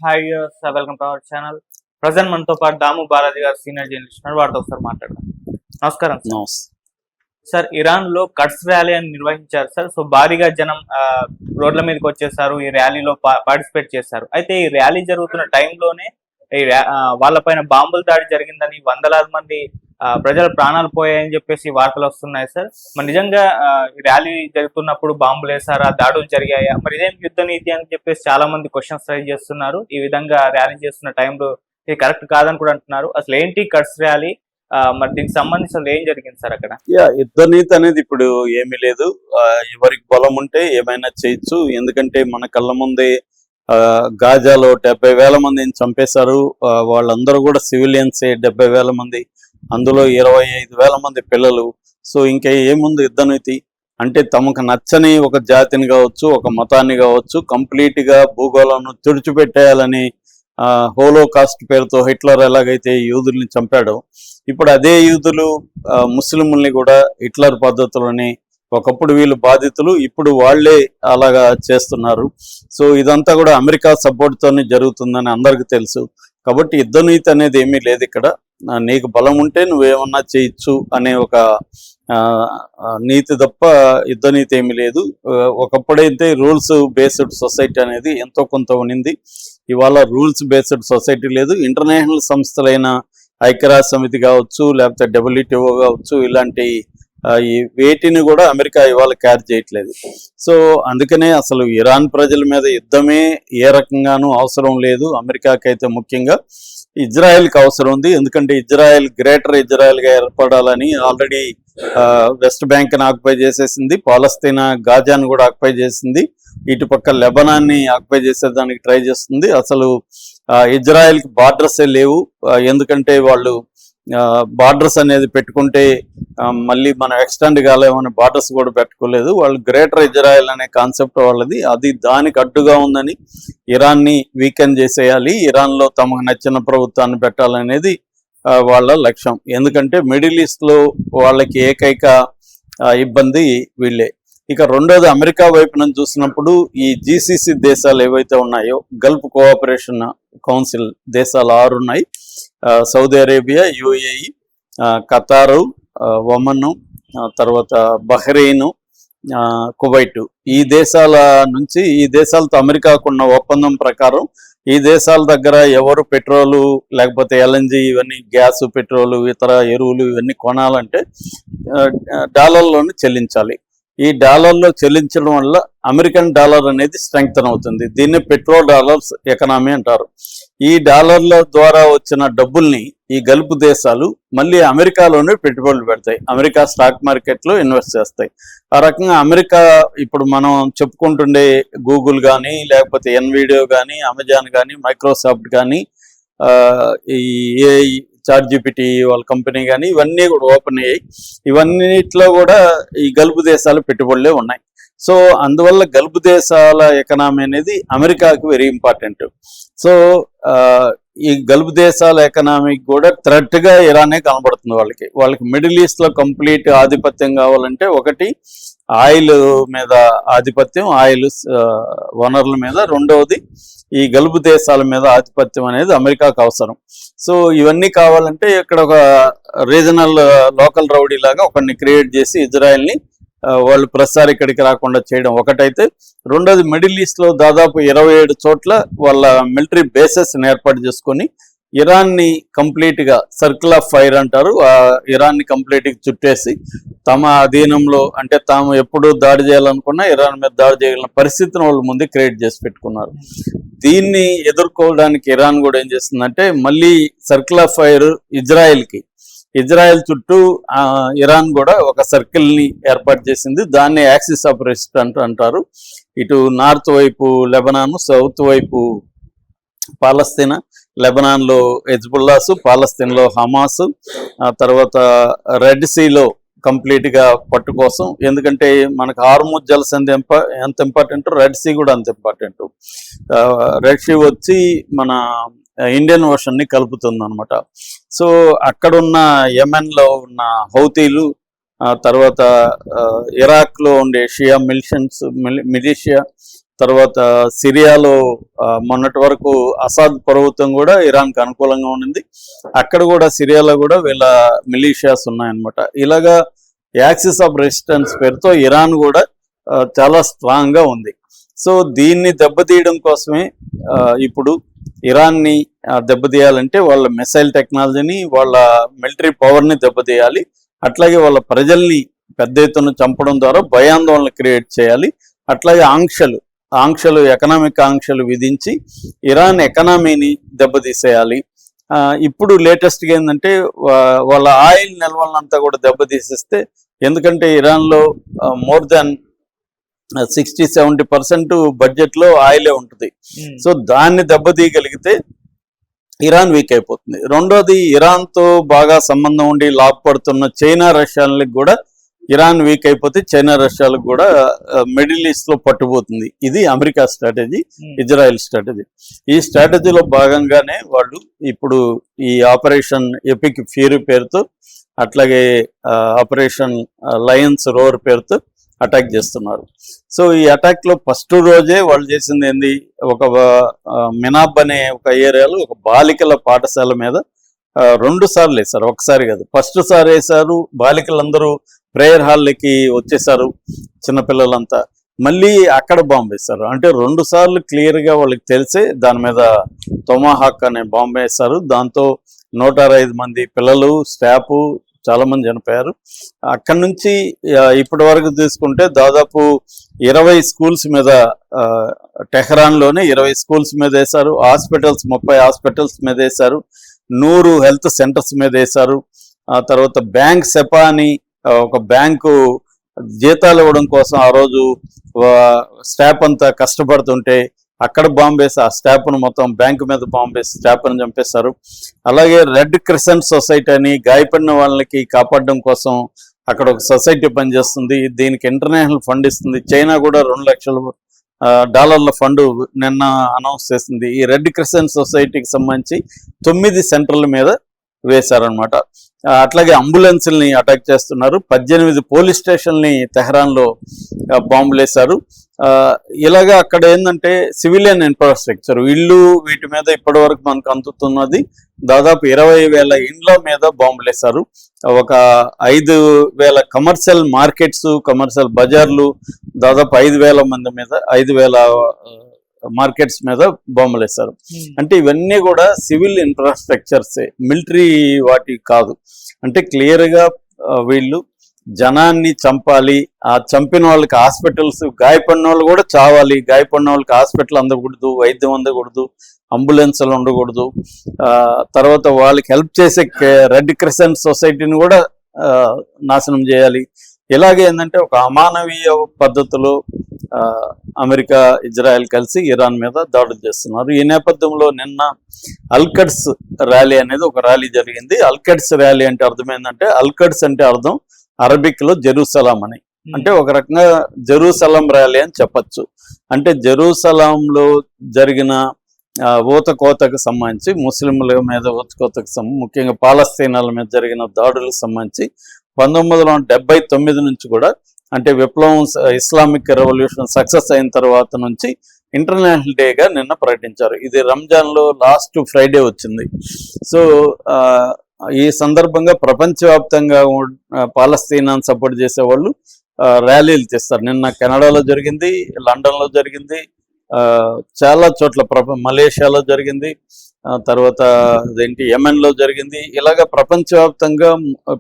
Hi sir, welcome to our channel. Present మనతో పాటు దాము బాలాజీ గారు సీనియర్ జర్నలిస్ట్ ఉన్నారు. వారితో ఒకసారి మాట్లాడదాం. నమస్కారం సార్. సార్, ఇరాన్ లో కట్స్ ర్యాలీ అని నిర్వహించారు సార్. సో భారీగా జనం రోడ్ల మీదకి వచ్చేసారు, ఈ ర్యాలీలో పార్టిసిపేట్ చేశారు. అయితే ఈ ర్యాలీ జరుగుతున్న టైంలోనే వాళ్ళపైన బాంబుల దాడి జరిగిందని, వందలాది మంది ప్రజల ప్రాణాలు పోయాయని చెప్పేసి వార్తలు వస్తున్నాయి సార్. మరి నిజంగా ఈ ర్యాలీ జరుగుతున్నప్పుడు బాంబులు వేసారా, దాడులు జరిగాయా, మరి ఇదేం యుద్ధ నీతి అని చెప్పేసి చాలా మంది క్వశ్చన్స్ రైజ్ చేస్తున్నారు. ఈ విధంగా ర్యాలీ చేస్తున్న టైంలో ఇది కరెక్ట్ కాదని కూడా అంటున్నారు. అసలు ఏంటి కట్స్ ర్యాలీ, మరి దీనికి సంబంధించి అసలు ఏం జరిగింది సార్ అక్కడ? యుద్ధ నీతి అనేది ఇప్పుడు ఏమీ లేదు. ఎవరికి బలం ఉంటే ఏమైనా చేయొచ్చు. ఎందుకంటే మన కళ్ళ ముందే గాజాలో 70,000 మందిని చంపేశారు. వాళ్ళందరూ కూడా సివిలియన్సే, 70,000 మంది, అందులో 25,000 మంది పిల్లలు. సో ఇంకా ఏముంది యుద్ధ నీతి అంటే? తమకు నచ్చని ఒక జాతిని కావచ్చు, ఒక మతాన్ని కావచ్చు, కంప్లీట్ గా భూగోళాన్ని తుడిచిపెట్టేయాలని హోలోకాస్ట్ పేరుతో హిట్లర్ ఎలాగైతే యూదుల్ని చంపాడో, ఇప్పుడు అదే యూదులు ముస్లింల్ని కూడా హిట్లర్ పద్ధతిలోనే, ఒకప్పుడు వీళ్ళు బాధితులు, ఇప్పుడు వాళ్లే అలాగా చేస్తున్నారు. సో ఇదంతా కూడా అమెరికా సపోర్ట్ తోనే జరుగుతుందని అందరికీ తెలుసు. కాబట్టి యుద్ధ నీతి అనేది ఏమీ లేదు ఇక్కడ. నీకు బలం ఉంటే నువ్వేమన్నా చేయొచ్చు అనే ఒక నీతి తప్ప యుద్ధ నీతి ఏమీ లేదు. ఒకప్పుడైతే రూల్స్ బేస్డ్ సొసైటీ అనేది ఎంతో కొంత ఉన్నింది. ఇవాళ రూల్స్ బేస్డ్ సొసైటీ లేదు. ఇంటర్నేషనల్ సంస్థలైన ఐక్యరాజ్య సమితి కావచ్చు, లేకపోతే WTO కావచ్చు, ఇలాంటి వేటిని కూడా అమెరికా ఇవాళ క్యారీ చేయట్లేదు. సో అందుకనే అసలు ఇరాన్ ప్రజల మీద యుద్ధమే ఏ రకంగానూ అవసరం లేదు. అమెరికాకైతే ముఖ్యంగా ఇజ్రాయెల్కి అవసరం ఉంది. ఎందుకంటే ఇజ్రాయెల్ గ్రేటర్ ఇజ్రాయెల్గా ఏర్పడాలని ఆల్రెడీ వెస్ట్ బ్యాంక్ని ఆక్యుపై చేసేసింది, పాలస్తీనా గాజాను కూడా ఆక్యుపై చేసింది, ఇటుపక్క లెబనాన్ని ఆక్యుపై చేసేదానికి ట్రై చేస్తుంది. అసలు ఇజ్రాయెల్కి బార్డర్సే లేవు. ఎందుకంటే వాళ్ళు బార్డర్స్ అనేది పెట్టుకుంటే మళ్ళీ మనం ఎక్స్టెండ్ కాలేమని బార్డర్స్ కూడా పెట్టుకోలేదు. వాళ్ళు గ్రేటర్ ఇజ్రాయెల్ అనే కాన్సెప్ట్ వాళ్ళది. అది దానికి అడ్డుగా ఉందని ఇరాన్ని వీకెండ్ చేసేయాలి, ఇరాన్లో తమకు నచ్చిన ప్రభుత్వాన్ని పెట్టాలనేది వాళ్ళ లక్ష్యం. ఎందుకంటే మిడిల్ ఈస్ట్లో వాళ్ళకి ఏకైక ఇబ్బంది వీళ్ళే. ఇక రెండోది, అమెరికా వైపు నుంచి చూసినప్పుడు ఈ GCC దేశాలు ఏవైతే ఉన్నాయో, గల్ఫ్ కోఆపరేషన్ కౌన్సిల్ దేశాలు 6 ఉన్నాయి. సౌదీ అరేబియా, UAE, ఖతారు, ఒమన్, తర్వాత బహ్రెయిన్, కువైట్. ఈ దేశాల నుంచి, ఈ దేశాలతో అమెరికాకున్న ఒప్పందం ప్రకారం ఈ దేశాల దగ్గర ఎవరు పెట్రోలు లేకపోతే LNG ఇవన్నీ, గ్యాస్, పెట్రోలు, ఇతర ఎరువులు ఇవన్నీ కొనాలంటే డాలర్లోనే చెల్లించాలి. ఈ డాలర్లో చెల్లించడం వల్ల అమెరికన్ డాలర్ అనేది స్ట్రెంగ్తన్ అవుతుంది. దీన్ని పెట్రో డాలర్స్ ఎకనామీ అంటారు. ఈ డాలర్ల ద్వారా వచ్చిన డబ్బుల్ని ఈ గల్ఫ్ దేశాలు మళ్ళీ అమెరికాలోనే పెట్టుబడులు పెడతాయి, అమెరికా స్టాక్ మార్కెట్లో ఇన్వెస్ట్ చేస్తాయి. ఆ రకంగా అమెరికా ఇప్పుడు మనం చెప్పుకుంటుండే గూగుల్ కానీ, లేకపోతే ఎన్విడియో కానీ, అమెజాన్ కానీ, మైక్రోసాఫ్ట్ కానీ, ఈ AI ChatGPT వాళ్ళ కంపెనీ కానీ, ఇవన్నీ కూడా ఓపెన్ అయ్యాయి. ఇవన్నిట్లో కూడా ఈ గల్ఫ్ దేశాలు పెట్టుబడులే ఉన్నాయి. సో అందువల్ల గల్ఫ్ దేశాల ఎకనామీ అనేది అమెరికాకి వెరీ ఇంపార్టెంట్. సో ఈ గల్ఫ్ దేశాల ఎకనామీకి కూడా థ్రెట్గా ఇరానే కనబడుతుంది. వాళ్ళకి మిడిల్ ఈస్ట్లో కంప్లీట్ ఆధిపత్యం కావాలంటే, ఒకటి ఆయిల్ మీద ఆధిపత్యం, ఆయిల్ వనరుల మీద, రెండవది ఈ గల్ఫ్ దేశాల మీద ఆధిపత్యం అనేది అమెరికాకు అవసరం. సో ఇవన్నీ కావాలంటే ఇక్కడ ఒక రీజనల్ లోకల్ రౌడీ లాగా ఒకరిని క్రియేట్ చేసి ఇజ్రాయెల్ని వాళ్ళు ప్రసారి ఇక్కడికి రాకుండా చేయడం ఒకటైతే, రెండోది మిడిల్ ఈస్ట్లో దాదాపు 27 చోట్ల వాళ్ళ మిలిటరీ బేసెస్ని ఏర్పాటు చేసుకొని ఇరాన్ని కంప్లీట్గా సర్కిల్ ఆఫ్ ఫైర్ అంటారు, ఇరాన్ని కంప్లీట్గా చుట్టేసి తమ అధీనంలో, అంటే తాము ఎప్పుడు దాడి చేయాలనుకున్నా ఇరాన్ మీద దాడి చేయగలిగిన పరిస్థితిని వాళ్ళు ముందే క్రియేట్ చేసి పెట్టుకున్నారు. దీన్ని ఎదుర్కోవడానికి ఇరాన్ కూడా ఏం చేస్తుందంటే, మళ్ళీ సర్కిల్ ఆఫ్ ఫైర్ ఇజ్రాయెల్ చుట్టూ ఇరాన్ కూడా ఒక సర్కిల్ని ఏర్పాటు చేసింది. దాన్ని యాక్సిస్ ఆఫ్ రెసిస్టెన్స్ అంటారు. ఇటు నార్త్ వైపు లెబనాన్, సౌత్ వైపు పాలస్తీనా, లెబనాన్లో హెజ్బుల్లాస్, పాలస్తీన్లో హమాస్, తర్వాత రెడ్ సీలో కంప్లీట్గా పట్టు కోసం. ఎందుకంటే మనకు హార్ముజ్ జలసంధి ఎంత ఇంపార్టెంట్, రెడ్ సీ కూడా అంత ఇంపార్టెంట్. రెడ్ సీ వచ్చి మన ఇండియన్ ఓషన్ని కలుపుతుంది అనమాట. సో అక్కడున్న యెమెన్లో ఉన్న హౌతీలు, తర్వాత ఇరాక్లో ఉండే షియా మిలిషియా, తర్వాత సిరియాలో మొన్నటి వరకు అసాద్ ప్రభుత్వం కూడా ఇరాన్కి అనుకూలంగా ఉండింది. అక్కడ కూడా సిరియాలో కూడా వీళ్ళ మిలీషియాస్ ఉన్నాయన్నమాట. ఇలాగా యాక్సిస్ ఆఫ్ రెసిస్టెన్స్ పేరుతో ఇరాన్ కూడా చాలా స్ట్రాంగ్గా ఉంది. సో దీన్ని దెబ్బతీయడం కోసమే ఇప్పుడు ఇరాన్ని దెబ్బతీయాలంటే వాళ్ళ మిసైల్ టెక్నాలజీని, వాళ్ళ మిలిటరీ పవర్ని దెబ్బతీయాలి. అట్లాగే వాళ్ళ ప్రజల్ని పెద్ద ఎత్తున చంపడం ద్వారా భయాందోళన క్రియేట్ చేయాలి. అట్లాగే ఆంక్షలు ఎకనామిక్ ఆంక్షలు విధించి ఇరాన్ ఎకనామీని దెబ్బతీసేయాలి. ఇప్పుడు లేటెస్ట్గా ఏంటంటే వాళ్ళ ఆయిల్ నిల్వలంతా కూడా దెబ్బతీసేస్తే, ఎందుకంటే ఇరాన్లో మోర్ దాన్ 60-70% బడ్జెట్లో ఆయిలే ఉంటుంది. సో దాన్ని దెబ్బతీయగలిగితే ఇరాన్ వీక్ అయిపోతుంది. రెండోది, ఇరాన్తో బాగా సంబంధం ఉండి లాభపడుతున్న చైనా, రష్యాలకు కూడా ఇరాన్ వీక్ అయిపోతే చైనా, రష్యాలకు కూడా మిడిల్ ఈస్ట్ లో పట్టుపోతుంది. ఇది అమెరికా స్ట్రాటజీ, ఇజ్రాయెల్ స్ట్రాటజీ. ఈ స్ట్రాటజీలో భాగంగానే వాళ్ళు ఇప్పుడు ఈ ఆపరేషన్ ఎపిక్ ఫ్యూరీ పేరుతో, అట్లాగే ఆపరేషన్ లయన్స్ రోర్ పేరుతో అటాక్ చేస్తున్నారు. సో ఈ అటాక్ లో ఫస్ట్ రోజే వాళ్ళు చేసింది ఏంది, ఒక మినాబ్ అనే ఒక ఏరియాలో ఒక బాలికల పాఠశాల మీద 2 సార్లు వేశారు, ఒకసారి కాదు. ఫస్ట్ సారి వేశారు, బాలికలందరూ ప్రేయర్ హాల్కి వచ్చేసారు, చిన్నపిల్లలంతా. మళ్ళీ అక్కడ బాంబు వేశారు. అంటే 2 సార్లు క్లియర్గా వాళ్ళకి తెలిసే దాని మీద తొమాహాక్ అనే బాంబు వేశారు. దాంతో 105 మంది పిల్లలు, స్టాఫ్ చాలా మంది చనిపోయారు. అక్కడి నుంచి ఇప్పటి వరకు తీసుకుంటే దాదాపు 20 స్కూల్స్ మీద, టెహ్రాన్లోనే 20 స్కూల్స్ మీద వేశారు. హాస్పిటల్స్ 30 హాస్పిటల్స్ మీద వేశారు. 100 హెల్త్ సెంటర్స్ మీద వేశారు. ఆ తర్వాత బ్యాంక్ సెపా అని ఒక బ్యాంకు జీతాలు ఇవ్వడం కోసం ఆ రోజు స్టాఫ్ అంతా కష్టపడుతుంటే అక్కడ బాంబేసి ఆ స్టాఫ్ను మొత్తం బ్యాంకు మీద బాంబేసి స్టాఫ్ను చంపేశారు. అలాగే రెడ్ క్రిసెంట్ సొసైటీ అని గాయపడిన వాళ్ళకి కాపాడడం కోసం అక్కడ ఒక సొసైటీ పనిచేస్తుంది. దీనికి ఇంటర్నేషనల్ ఫండ్ ఇస్తుంది. చైనా కూడా $2 లక్షల ఫండ్ నిన్న అనౌన్స్ చేసింది. ఈ రెడ్ క్రిసెంట్ సొసైటీకి సంబంధించి 9 సెంటర్ల మీద వేశారనమాట. అట్లాగే అంబులెన్స్ని అటాక్ చేస్తున్నారు. 18 పోలీస్ స్టేషన్ని తెహ్రాన్లో బాంబులు వేశారు. ఇలాగా అక్కడ ఏంటంటే సివిలియన్ ఇన్ఫ్రాస్ట్రక్చర్, ఇళ్ళు, వీటి మీద ఇప్పటి వరకు మనకు అందుతున్నది దాదాపు 20,000 ఇండ్ల మీద బాంబులు వేశారు. ఒక 5,000 కమర్షియల్ మార్కెట్స్, కమర్షియల్ బజార్లు, దాదాపు 5,000 మంది మీద, 5,000 మార్కెట్స్ మీద బాంబులు వేశారు. అంటే ఇవన్నీ కూడా సివిల్ ఇన్ఫ్రాస్ట్రక్చర్సే, మిలిటరీ వాటి కాదు. అంటే క్లియర్గా వీళ్ళు జనాన్ని చంపాలి, ఆ చంపిన వాళ్ళకి హాస్పిటల్స్, గాయపడిన వాళ్ళు కూడా చావాలి, గాయపడిన వాళ్ళకి హాస్పిటల్ అందకూడదు, వైద్యం అందకూడదు, అంబులెన్స్లు ఉండకూడదు. తర్వాత వాళ్ళకి హెల్ప్ చేసే రెడ్ క్రిసెంట్ సొసైటీని కూడా నాశనం చేయాలి. ఇలాగే ఏంటంటే ఒక అమానవీయ పద్ధతిలో అమెరికా, ఇజ్రాయెల్ కలిసి ఇరాన్ మీద దాడులు చేస్తున్నారు. ఈ నేపథ్యంలో నిన్న అల్కడ్స్ ర్యాలీ అనేది ఒక ర్యాలీ జరిగింది. అల్కడ్స్ ర్యాలీ అంటే అర్థం ఏంటంటే, అల్కడ్స్ అంటే అర్థం అరబిక్ లో జెరూసలాం అని, అంటే ఒక రకంగా జెరూసలం ర్యాలీ అని చెప్పచ్చు. అంటే జెరూసలాంలో జరిగిన ఊతకోతకు సంబంధించి, ముస్లింల మీద ఊతకోతకు ముఖ్యంగా పాలస్తీనాల మీద జరిగిన దాడులకు సంబంధించి 1979 నుంచి కూడా, అంటే విప్లవం, ఇస్లామిక్ రెవల్యూషన్ సక్సెస్ అయిన తర్వాత నుంచి ఇంటర్నేషనల్ డేగా నిన్న ప్రకటించారు. ఇది రంజాన్లో లాస్ట్ ఫ్రైడే వచ్చింది. సో ఈ సందర్భంగా ప్రపంచవ్యాప్తంగా పాలస్తీనాను సపోర్ట్ చేసేవాళ్ళు ర్యాలీలు చేస్తారు. నిన్న కెనడాలో జరిగింది, లండన్లో జరిగింది, చాలా చోట్ల మలేషియాలో జరిగింది, తర్వాత అదేంటి యెమెన్లో జరిగింది. ఇలాగ ప్రపంచవ్యాప్తంగా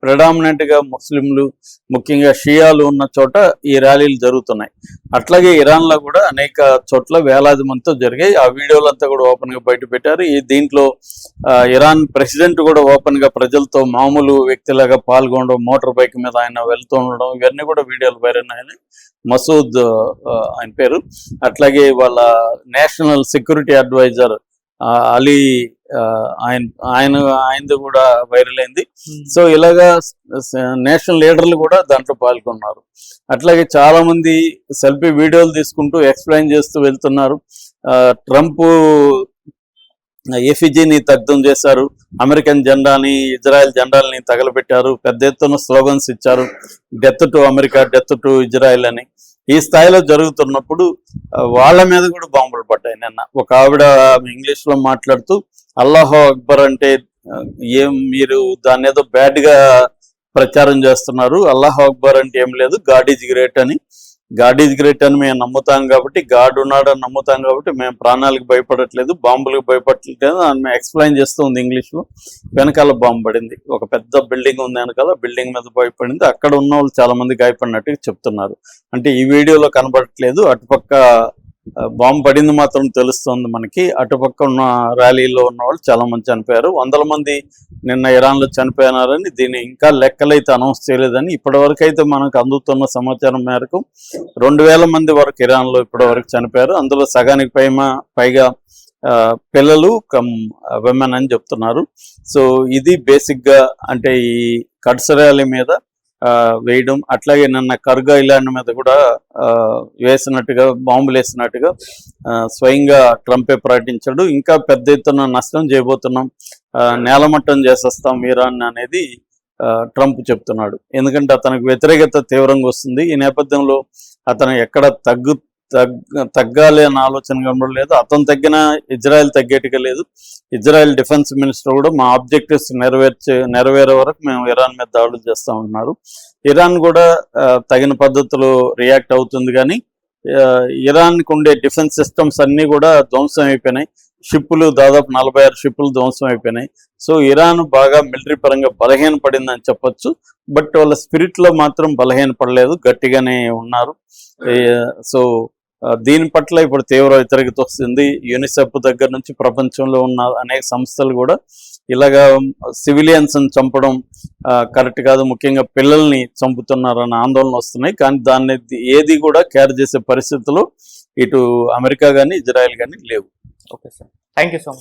ప్రెడామినెంట్గా ముస్లింలు, ముఖ్యంగా షియాలు ఉన్న చోట ఈ ర్యాలీలు జరుగుతున్నాయి. అట్లాగే ఇరాన్లో కూడా అనేక చోట్ల వేలాది మందితో జరిగాయి. ఆ వీడియోలంతా కూడా ఓపెన్గా బయట పెట్టారు. దీంట్లో ఇరాన్ ప్రెసిడెంట్ కూడా ఓపెన్గా ప్రజలతో మామూలు వ్యక్తిలాగా పాల్గొనడం, మోటార్ బైక్ మీద ఆయన వెళ్తూ ఉండడం, ఇవన్నీ కూడా వీడియోలు వైరల్ అయినాయి. మసూద్ ఆయన పేరు. అట్లాగే వాళ్ళ నేషనల్ సెక్యూరిటీ అడ్వైజర్ అలీ, ఆయనది కూడా వైరల్ అయింది. సో ఇలాగా నేషనల్ లీడర్లు కూడా దాంట్లో పాల్గొన్నారు. అట్లాగే చాలా మంది సెల్ఫీ వీడియోలు తీసుకుంటూ ఎక్స్ప్లెయిన్ చేస్తూ వెళ్తున్నారు. ట్రంప్ ఎఫిజీని దగ్ధం చేశారు, అమెరికన్ జెండాని, ఇజ్రాయెల్ జెండాలని తగలబెట్టారు, పెద్ద ఎత్తున స్లోగన్స్ ఇచ్చారు, death to America, death to Israel అని. ఈ స్థాయిలో జరుగుతున్నప్పుడు వాళ్ళ మీద కూడా బాంబులు పడ్డాయి. నిన్న ఒక ఆవిడ ఇంగ్లీష్ లో మాట్లాడుతూ అల్లాహో అక్బర్ అంటే ఏం మీరు దాన్ని ఏదో బ్యాడ్ గా ప్రచారం చేస్తున్నారు, అల్లాహ్ అక్బర్ అంటే ఏం లేదు, గాడ్ ఈజ్ గ్రేట్ అని. గాడ్ ఈజ్ గ్రేట్ అని మేము నమ్ముతాం కాబట్టి, గాడ్ ఉన్నాడని నమ్ముతాం కాబట్టి మేము ప్రాణాలకు భయపడట్లేదు, బాంబులకు భయపడట్లేదు అని ఎక్స్ప్లెయిన్ చేస్తూ ఉంది ఇంగ్లీష్లో. వెనకాల బాంబు పడింది, ఒక పెద్ద బిల్డింగ్ ఉంది వెనకాల, బిల్డింగ్ మీద భయపడింది. అక్కడ ఉన్న వాళ్ళు చాలా మంది గాయపడినట్టుగా చెప్తున్నారు. అంటే ఈ వీడియోలో కనబడట్లేదు, అటుపక్క బాంబు పడింది మాత్రం తెలుస్తుంది మనకి. అటుపక్క ఉన్న ర్యాలీలో ఉన్న వాళ్ళు చాలా మంది చనిపోయారు. 100 మంది నిన్న ఇరాన్లో చనిపోయినారని, దీన్ని ఇంకా లెక్కలైతే అనౌన్స్ చేయలేదని. ఇప్పటివరకు అయితే మనకు అందుతున్న సమాచారం మేరకు 2000 మంది వరకు ఇరాన్లో ఇప్పటివరకు చనిపోయారు. అందులో సగానికి పైగా పిల్లలు విమెన్ అని చెప్తున్నారు. సో ఇది బేసిక్గా అంటే ఈ కడ్స్ ర్యాలీ మీద వేయడం. అట్లాగే నిన్న కర్గ్ ఐలాండ్ మీద కూడా వేసినట్టుగా, బాంబులు వేసినట్టుగా స్వయంగా ట్రంపే ప్రకటించాడు. ఇంకా పెద్ద ఎత్తున నష్టం చేయబోతున్నాం, నేలమట్టం చేసేస్తాం ఇరాన్ అనేది ట్రంప్ చెప్తున్నాడు. ఎందుకంటే అతనికి వ్యతిరేకత తీవ్రంగా వస్తుంది. ఈ నేపథ్యంలో అతను ఎక్కడ తగ్గాలి అన్న ఆలోచన కనబడలేదు. అతను తగ్గినా ఇజ్రాయెల్ తగ్గేట్టుగా లేదు. ఇజ్రాయెల్ డిఫెన్స్ మినిస్టర్ కూడా మా ఆబ్జెక్టివ్స్ నెరవేరే వరకు మేము ఇరాన్ మీద దాడులు చేస్తూ ఉన్నారు. ఇరాన్ కూడా తగిన పద్ధతిలో రియాక్ట్ అవుతుంది. కానీ ఇరాన్కి ఉండే డిఫెన్స్ సిస్టమ్స్ అన్నీ కూడా ధ్వంసం అయిపోయినాయి. షిప్పులు దాదాపు 46 షిప్పులు ధ్వంసం అయిపోయినాయి. సో ఇరాన్ బాగా మిలిటరీ పరంగా బలహీనపడిందని చెప్పొచ్చు. బట్ వాళ్ళ స్పిరిట్లో మాత్రం బలహీనపడలేదు, గట్టిగానే ఉన్నారు. సో దీని పట్ల ఇప్పుడు తీవ్ర వ్యతిరేకత వస్తుంది. యూనిసెఫ్ దగ్గర నుంచి ప్రపంచంలో ఉన్న అనేక సంస్థలు కూడా ఇలాగా సివిలియన్స్ని చంపడం కరెక్ట్ కాదు, ముఖ్యంగా పిల్లల్ని చంపుతున్నారన్న ఆందోళన వస్తున్నాయి. కానీ దాన్ని ఏది కూడా కేర్ చేసే పరిస్థితులు ఇటు అమెరికా కానీ ఇజ్రాయెల్ కానీ లేవు. Okay sir, thank you so much.